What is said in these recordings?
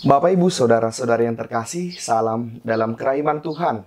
Bapak, Ibu, Saudara-saudara yang terkasih, salam dalam kerahman Tuhan.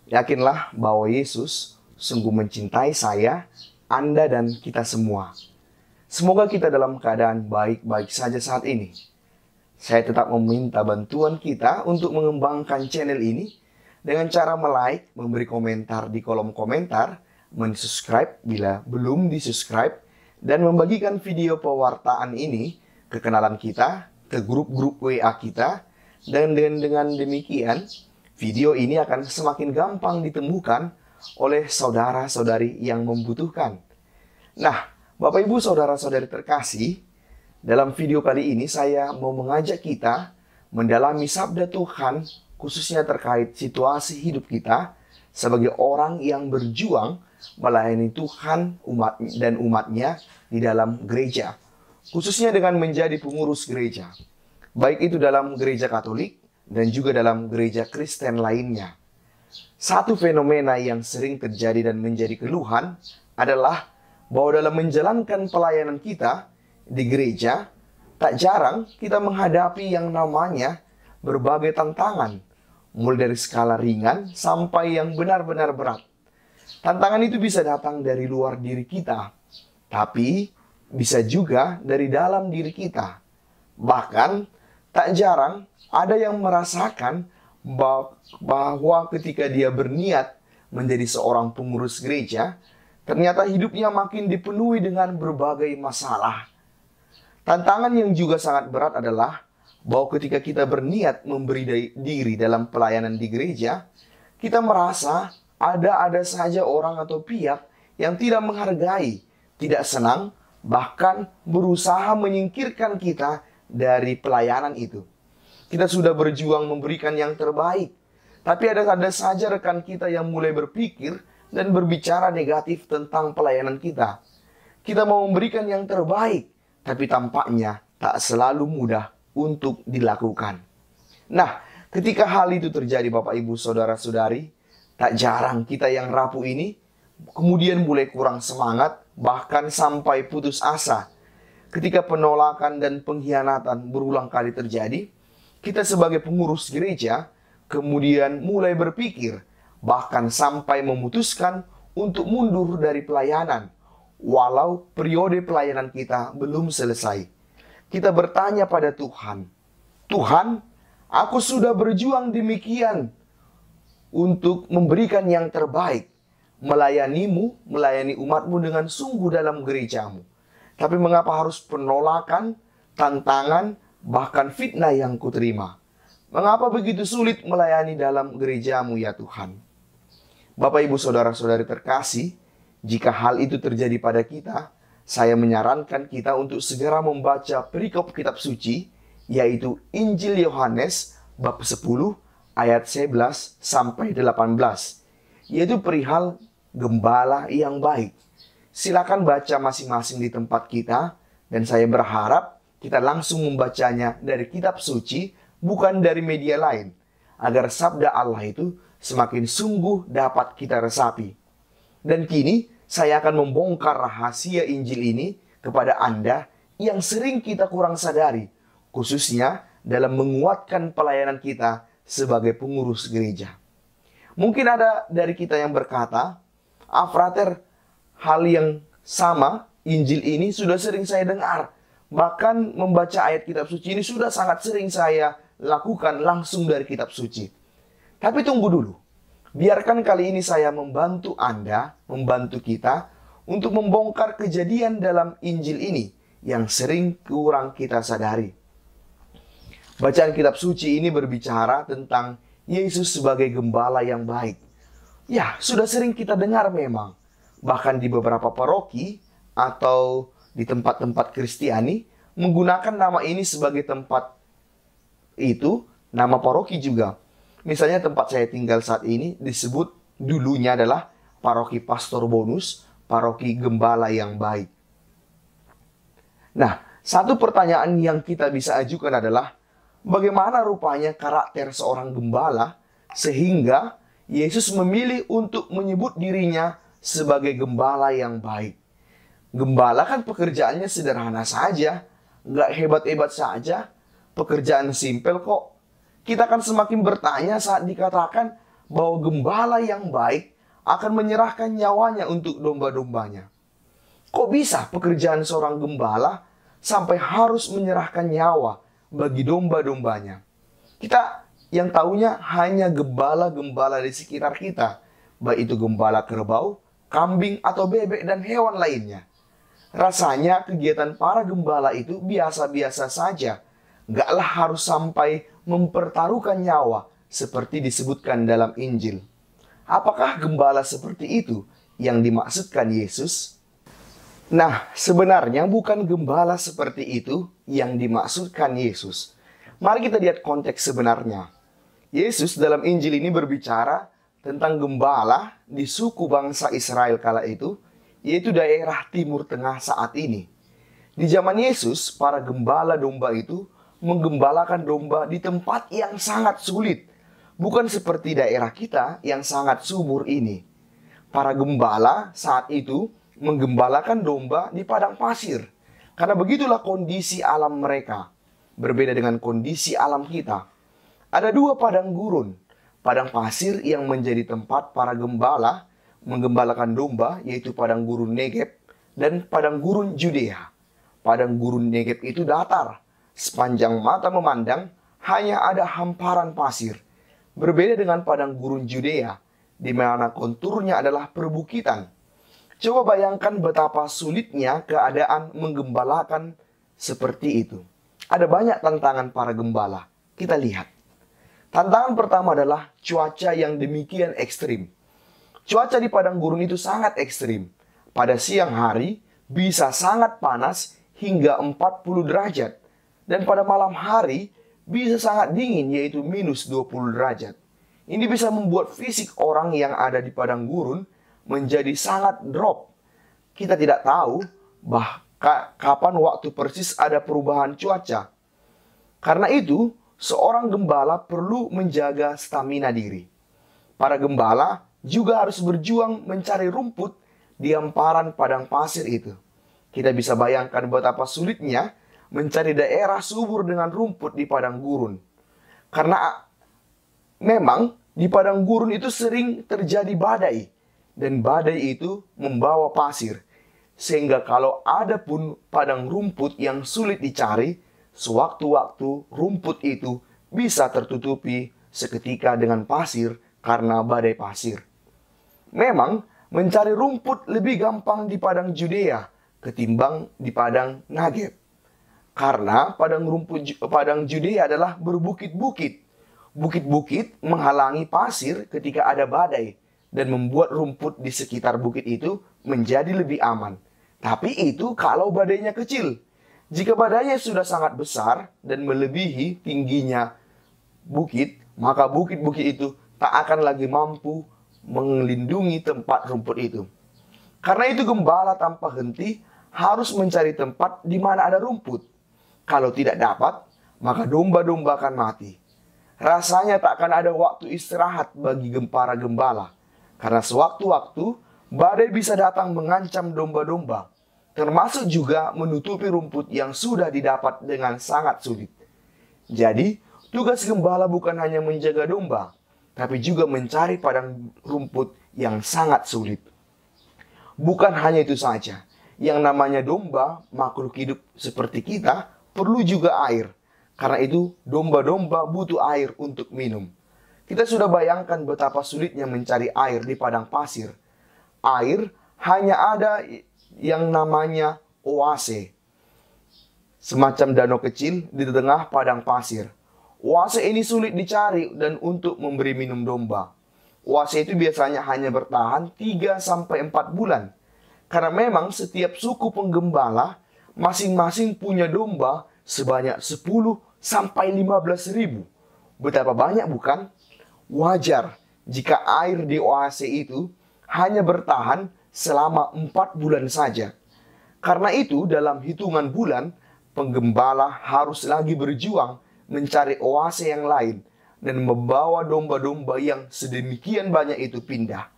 Yakinlah bahwa Yesus sungguh mencintai saya, Anda, dan kita semua. Semoga kita dalam keadaan baik-baik saja saat ini. Saya tetap meminta bantuan kita untuk mengembangkan channel ini dengan cara like, memberi komentar di kolom komentar, mensubscribe bila belum disubscribe, dan membagikan video pewartaan ini ke kenalan kita, ke grup-grup WA kita, dan dengan demikian video ini akan semakin gampang ditemukan oleh saudara-saudari yang membutuhkan. Nah, Bapak Ibu saudara-saudari terkasih, dalam video kali ini saya mau mengajak kita mendalami sabda Tuhan khususnya terkait situasi hidup kita sebagai orang yang berjuang melayani Tuhan dan umatnya di dalam gereja. Khususnya dengan menjadi pengurus gereja, baik itu dalam gereja Katolik dan juga dalam gereja Kristen lainnya. Satu fenomena yang sering terjadi dan menjadi keluhan adalah bahwa dalam menjalankan pelayanan kita di gereja, tak jarang kita menghadapi yang namanya berbagai tantangan, mulai dari skala ringan sampai yang benar-benar berat. Tantangan itu bisa datang dari luar diri kita, tapi bisa juga dari dalam diri kita. Bahkan tak jarang ada yang merasakan bahwa ketika dia berniat menjadi seorang pengurus gereja, ternyata hidupnya makin dipenuhi dengan berbagai masalah. Tantangan yang juga sangat berat adalah bahwa ketika kita berniat memberi diri dalam pelayanan di gereja, kita merasa ada saja orang atau pihak yang tidak menghargai, tidak senang, bahkan berusaha menyingkirkan kita dari pelayanan itu. Kita sudah berjuang memberikan yang terbaik, tapi ada saja rekan kita yang mulai berpikir dan berbicara negatif tentang pelayanan kita. Kita mau memberikan yang terbaik, tapi tampaknya tak selalu mudah untuk dilakukan. Nah, ketika hal itu terjadi Bapak Ibu Saudara-saudari, tak jarang kita yang rapuh ini kemudian mulai kurang semangat, bahkan sampai putus asa. Ketika penolakan dan pengkhianatan berulang kali terjadi, kita sebagai pengurus gereja kemudian mulai berpikir, bahkan sampai memutuskan untuk mundur dari pelayanan, walau periode pelayanan kita belum selesai. Kita bertanya pada Tuhan, Tuhan, aku sudah berjuang demikian untuk memberikan yang terbaik, melayanimu, melayani umatmu dengan sungguh dalam gerejamu. Tapi mengapa harus penolakan, tantangan, bahkan fitnah yang kuterima? Mengapa begitu sulit melayani dalam gerejamu ya Tuhan? Bapak Ibu Saudara-saudari terkasih, jika hal itu terjadi pada kita, saya menyarankan kita untuk segera membaca perikop kitab suci, yaitu Injil Yohanes bab 10 ayat 11 sampai 18, yaitu perihal gembala yang baik. Silakan baca masing-masing di tempat kita, dan saya berharap kita langsung membacanya dari kitab suci, bukan dari media lain, agar sabda Allah itu semakin sungguh dapat kita resapi. Dan kini saya akan membongkar rahasia Injil ini kepada Anda yang sering kita kurang sadari, khususnya dalam menguatkan pelayanan kita sebagai pengurus gereja. Mungkin ada dari kita yang berkata, frater, hal yang sama, Injil ini sudah sering saya dengar. Bahkan membaca ayat kitab suci ini sudah sangat sering saya lakukan langsung dari kitab suci. Tapi tunggu dulu. Biarkan kali ini saya membantu Anda, membantu kita untuk membongkar kejadian dalam Injil ini yang sering kurang kita sadari. Bacaan kitab suci ini berbicara tentang Yesus sebagai gembala yang baik. Ya, sudah sering kita dengar memang. Bahkan di beberapa paroki atau di tempat-tempat Kristiani menggunakan nama ini sebagai tempat itu, nama paroki juga. Misalnya tempat saya tinggal saat ini disebut dulunya adalah Paroki Pastor Bonus, Paroki Gembala yang Baik. Nah, satu pertanyaan yang kita bisa ajukan adalah, bagaimana rupanya karakter seorang gembala sehingga Yesus memilih untuk menyebut dirinya sebagai gembala yang baik? Gembala kan pekerjaannya sederhana saja, nggak hebat-hebat saja. pekerjaan simpel kok. Kita akan semakin bertanya saat dikatakan bahwa gembala yang baik akan menyerahkan nyawanya untuk domba-dombanya. Kok bisa pekerjaan seorang gembala sampai harus menyerahkan nyawa bagi domba-dombanya? Kita yang tahunya hanya gembala-gembala di sekitar kita, baik itu gembala kerbau, kambing, atau bebek, dan hewan lainnya. Rasanya kegiatan para gembala itu biasa-biasa saja. Nggaklah harus sampai mempertaruhkan nyawa seperti disebutkan dalam Injil. Apakah gembala seperti itu yang dimaksudkan Yesus? Nah, sebenarnya bukan gembala seperti itu yang dimaksudkan Yesus. Mari kita lihat konteks sebenarnya. Yesus dalam Injil ini berbicara tentang gembala di suku bangsa Israel kala itu, yaitu daerah Timur Tengah saat ini. Di zaman Yesus, para gembala domba itu menggembalakan domba di tempat yang sangat sulit. Bukan seperti daerah kita yang sangat subur ini. Para gembala saat itu menggembalakan domba di padang pasir. Karena begitulah kondisi alam mereka. Berbeda dengan kondisi alam kita. Ada dua padang gurun. Padang pasir yang menjadi tempat para gembala menggembalakan domba, yaitu padang gurun Negeb dan padang gurun Judea. Padang gurun Negeb itu datar. Sepanjang mata memandang, hanya ada hamparan pasir. Berbeda dengan padang gurun Judea, di mana konturnya adalah perbukitan. Coba bayangkan betapa sulitnya keadaan menggembalakan seperti itu. Ada banyak tantangan para gembala. Kita lihat. Tantangan pertama adalah cuaca yang demikian ekstrim. Cuaca di padang gurun itu sangat ekstrim. Pada siang hari bisa sangat panas hingga 40 derajat. Dan pada malam hari bisa sangat dingin, yaitu minus 20 derajat. Ini bisa membuat fisik orang yang ada di padang gurun menjadi sangat drop. Kita tidak tahu kapan waktu persis ada perubahan cuaca. Karena itu, seorang gembala perlu menjaga stamina diri. Para gembala juga harus berjuang mencari rumput di hamparan padang pasir itu. Kita bisa bayangkan betapa sulitnya mencari daerah subur dengan rumput di padang gurun. Karena memang di padang gurun itu sering terjadi badai. Dan badai itu membawa pasir. Sehingga kalau ada pun padang rumput yang sulit dicari, sewaktu-waktu rumput itu bisa tertutupi seketika dengan pasir karena badai pasir. Memang mencari rumput lebih gampang di padang Judea ketimbang di padang Negeb. Karena padang Judea adalah berbukit-bukit. Bukit-bukit menghalangi pasir ketika ada badai dan membuat rumput di sekitar bukit itu menjadi lebih aman. Tapi itu kalau badainya kecil. Jika badainya sudah sangat besar dan melebihi tingginya bukit, maka bukit-bukit itu tak akan lagi mampu melindungi tempat rumput itu. Karena itu gembala tanpa henti harus mencari tempat di mana ada rumput. Kalau tidak dapat, maka domba-domba akan mati. Rasanya tak akan ada waktu istirahat bagi para gembala. Karena sewaktu-waktu badai bisa datang mengancam domba-domba, termasuk juga menutupi rumput yang sudah didapat dengan sangat sulit. Jadi, tugas gembala bukan hanya menjaga domba, tapi juga mencari padang rumput yang sangat sulit. Bukan hanya itu saja, yang namanya domba, makhluk hidup seperti kita, perlu juga air. Karena itu, domba-domba butuh air untuk minum. Kita sudah bayangkan betapa sulitnya mencari air di padang pasir. Air hanya ada yang namanya oase, semacam danau kecil di tengah padang pasir. Oase ini sulit dicari dan untuk memberi minum domba. Oase itu biasanya hanya bertahan 3-4 bulan. Karena memang setiap suku penggembala masing-masing punya domba sebanyak 10-15 ribu. Betapa banyak bukan? Wajar jika air di oase itu hanya bertahan selama 4 bulan saja. Karena itu dalam hitungan bulan, penggembala harus lagi berjuang mencari oase yang lain dan membawa domba-domba yang sedemikian banyak itu pindah.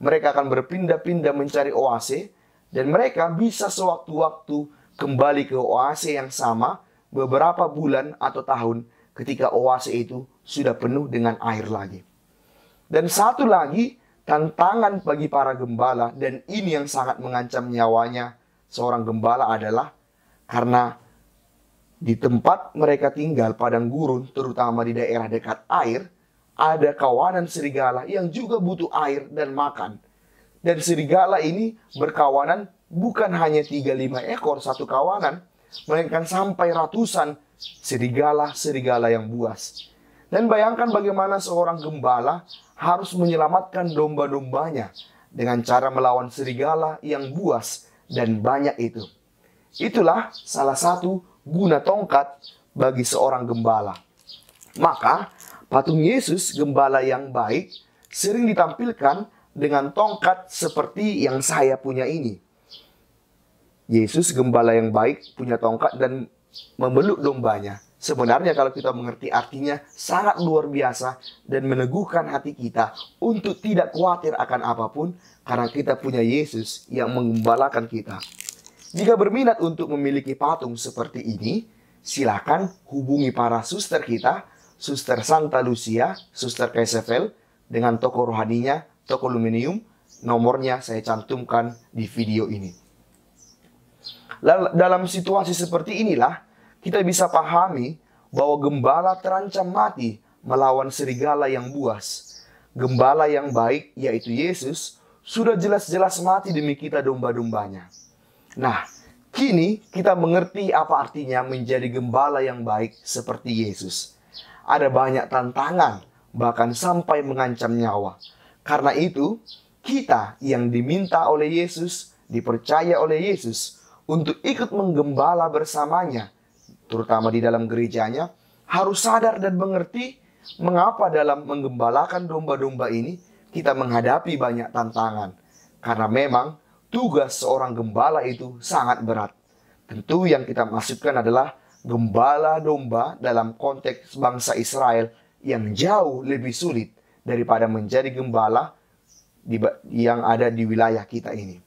Mereka akan berpindah-pindah mencari oase dan mereka bisa sewaktu-waktu kembali ke oase yang sama beberapa bulan atau tahun ketika oase itu sudah penuh dengan air lagi. Dan satu lagi tantangan bagi para gembala, dan ini yang sangat mengancam nyawanya seorang gembala adalah karena di tempat mereka tinggal, padang gurun, terutama di daerah dekat air, ada kawanan serigala yang juga butuh air dan makan. Dan serigala ini berkawanan bukan hanya 3-5 ekor satu kawanan, melainkan sampai ratusan serigala-serigala yang buas. Dan bayangkan bagaimana seorang gembala harus menyelamatkan domba-dombanya dengan cara melawan serigala yang buas dan banyak itu. Itulah salah satu guna tongkat bagi seorang gembala. Maka patung Yesus, gembala yang baik, sering ditampilkan dengan tongkat seperti yang saya punya ini. Yesus, gembala yang baik, punya tongkat dan memeluk dombanya. Sebenarnya kalau kita mengerti artinya sangat luar biasa dan meneguhkan hati kita untuk tidak khawatir akan apapun karena kita punya Yesus yang menggembalakan kita. Jika berminat untuk memiliki patung seperti ini, silakan hubungi para suster kita, Suster Santa Lucia, Suster Kaisevel, dengan toko rohaninya, toko Luminium. Nomornya saya cantumkan di video ini. Dalam situasi seperti inilah kita bisa pahami bahwa gembala terancam mati melawan serigala yang buas. Gembala yang baik, yaitu Yesus, sudah jelas-jelas mati demi kita domba-dombanya. Nah, kini kita mengerti apa artinya menjadi gembala yang baik seperti Yesus. Ada banyak tantangan, bahkan sampai mengancam nyawa. Karena itu, kita yang diminta oleh Yesus, dipercaya oleh Yesus, untuk ikut menggembala bersamanya, terutama di dalam gerejanya, harus sadar dan mengerti mengapa dalam menggembalakan domba-domba ini kita menghadapi banyak tantangan. Karena memang tugas seorang gembala itu sangat berat. Tentu yang kita maksudkan adalah gembala domba dalam konteks bangsa Israel yang jauh lebih sulit daripada menjadi gembala yang ada di wilayah kita ini.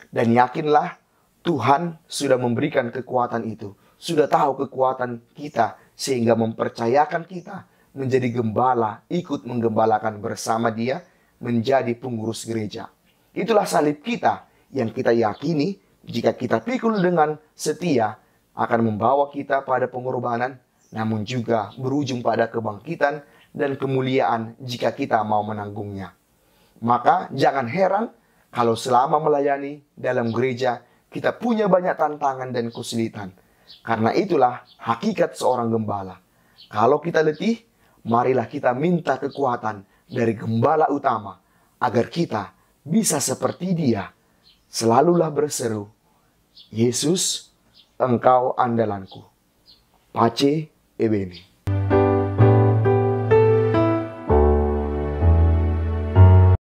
Dan yakinlah Tuhan sudah memberikan kekuatan itu, sudah tahu kekuatan kita, sehingga mempercayakan kita menjadi gembala, ikut menggembalakan bersama Dia, menjadi pengurus gereja. Itulah salib kita yang kita yakini jika kita pikul dengan setia akan membawa kita pada pengorbanan, namun juga berujung pada kebangkitan dan kemuliaan jika kita mau menanggungnya. Maka jangan heran kalau selama melayani dalam gereja kita punya banyak tantangan dan kesulitan. Karena itulah hakikat seorang gembala. Kalau kita letih, marilah kita minta kekuatan dari gembala utama agar kita bisa seperti Dia. Selalulah berseru, Yesus, Engkau andalanku. Pace e bene.